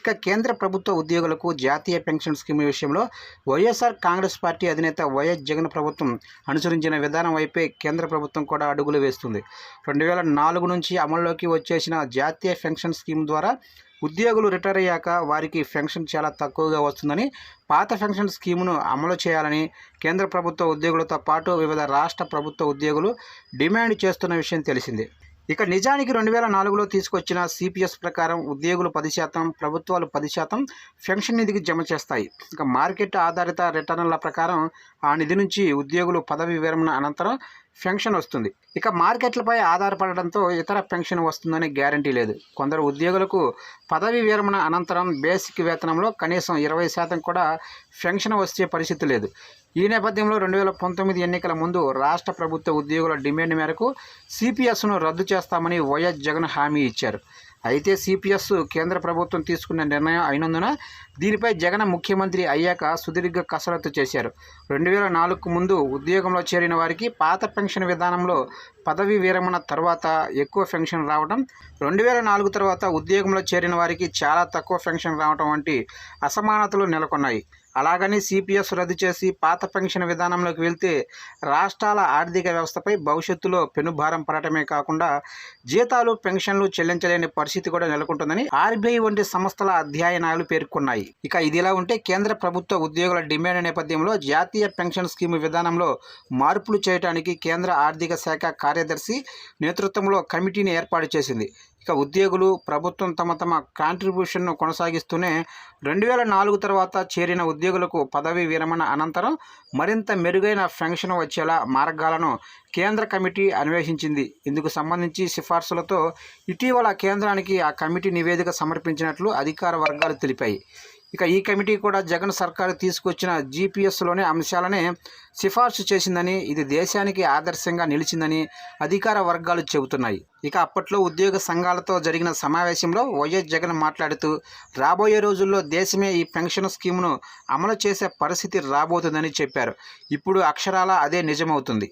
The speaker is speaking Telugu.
ఇక కేంద్ర ప్రభుత్వ ఉద్యోగులకు జాతీయ పెన్షన్ స్కీమ్ విషయంలో వైఎస్ఆర్ కాంగ్రెస్ పార్టీ అధినేత వైఎస్ జగన్ ప్రభుత్వం అనుసరించిన విధానం వైపే కేంద్ర ప్రభుత్వం కూడా అడుగులు వేస్తుంది. 2004 నుంచి అమల్లోకి వచ్చేసిన జాతీయ పెన్షన్ స్కీమ్ ద్వారా ఉద్యోగులు రిటైర్ అయ్యాక వారికి పెన్షన్ చాలా తక్కువగా వస్తుందని, పాత పెన్షన్ స్కీమును అమలు చేయాలని కేంద్ర ప్రభుత్వ ఉద్యోగులతో పాటు వివిధ రాష్ట్ర ప్రభుత్వ ఉద్యోగులు డిమాండ్ చేస్తున్న విషయం తెలిసిందే. ఇక నిజానికి 2004లో తీసుకొచ్చిన సిపిఎస్ ప్రకారం ఉద్యోగులు 10%, ప్రభుత్వాలు 10% పెన్షన్ నిధికి జమ చేస్తాయి. ఇక మార్కెట్ ఆధారిత రిటర్నుల ప్రకారం ఆ నిధి నుంచి ఉద్యోగులు పదవి విరమణ అనంతరం పెన్షన్ వస్తుంది. ఇక మార్కెట్లపై ఆధారపడడంతో ఇతర పెన్షన్ వస్తుందని గ్యారంటీ లేదు. కొందరు ఉద్యోగులకు పదవి విరమణ అనంతరం బేసిక్ వేతనంలో కనీసం 20% కూడా పెన్షన్ వచ్చే పరిస్థితి లేదు. ఈ నేపథ్యంలో 2019 ఎన్నికల ముందు రాష్ట్ర ప్రభుత్వ ఉద్యోగుల డిమాండ్ మేరకు సిపిఎస్ను రద్దు చేస్తామని వైఎస్ జగన్ హామీ ఇచ్చారు. అయితే సిపిఎస్ కేంద్ర ప్రభుత్వం తీసుకున్న నిర్ణయం అయినందున దీనిపై జగన్ ముఖ్యమంత్రి అయ్యాక సుదీర్ఘ కసరత్తు చేశారు. 2004కు ముందు ఉద్యోగంలో చేరిన వారికి పాత పెన్షన్ విధానంలో పదవి విరమణ తర్వాత ఎక్కువ పెన్షన్ రావడం, 2004 తర్వాత ఉద్యోగంలో చేరిన వారికి చాలా తక్కువ పెన్షన్ రావడం వంటి అసమానతలు నెలకొన్నాయి. అలాగని సిపిఎస్ రద్దు చేసి పాత పెన్షన్ విధానంలోకి వెళ్తే రాష్ట్రాల ఆర్థిక వ్యవస్థపై భవిష్యత్తులో పెనుభారం పడటమే కాకుండా జీతాలు, పెన్షన్లు చెల్లించలేని పరిస్థితి కూడా నెలకొంటుందని ఆర్బీఐ వంటి సంస్థల అధ్యయనాలు పేర్కొన్నాయి. ఇక ఇదిలా ఉంటే కేంద్ర ప్రభుత్వ ఉద్యోగుల డిమాండ్ నేపథ్యంలో జాతీయ పెన్షన్ స్కీమ్ విధానంలో మార్పులు చేయడానికి కేంద్ర ఆర్థిక శాఖ కార్యదర్శి నేతృత్వంలో కమిటీని ఏర్పాటు చేసింది. ఇక ఉద్యోగులు, ప్రభుత్వం తమ కాంట్రిబ్యూషన్ను కొనసాగిస్తూనే 2004 తర్వాత చేరిన ఉద్యోగులకు పదవి విరమణ అనంతరం మరింత మెరుగైన పెన్షన్ వచ్చేలా మార్గాలను కేంద్ర కమిటీ అన్వేషించింది. ఇందుకు సంబంధించి సిఫార్సులతో ఇటీవల కేంద్రానికి ఆ కమిటీ నివేదిక సమర్పించినట్లు అధికార వర్గాలు తెలిపాయి. ఇక ఈ కమిటీ కూడా జగన్ సర్కారు తీసుకొచ్చిన జీపీఎస్లోని అంశాలనే సిఫార్సు చేసిందని, ఇది దేశానికి ఆదర్శంగా నిలిచిందని అధికార వర్గాలు చెబుతున్నాయి. ఇక అప్పట్లో ఉద్యోగ సంఘాలతో జరిగిన సమావేశంలో వైఎస్ జగన్ మాట్లాడుతూ రాబోయే రోజుల్లో దేశమే ఈ పెన్షన్ స్కీమును అమలు చేసే పరిస్థితి రాబోతుందని చెప్పారు. ఇప్పుడు అక్షరాల అదే నిజమవుతుంది.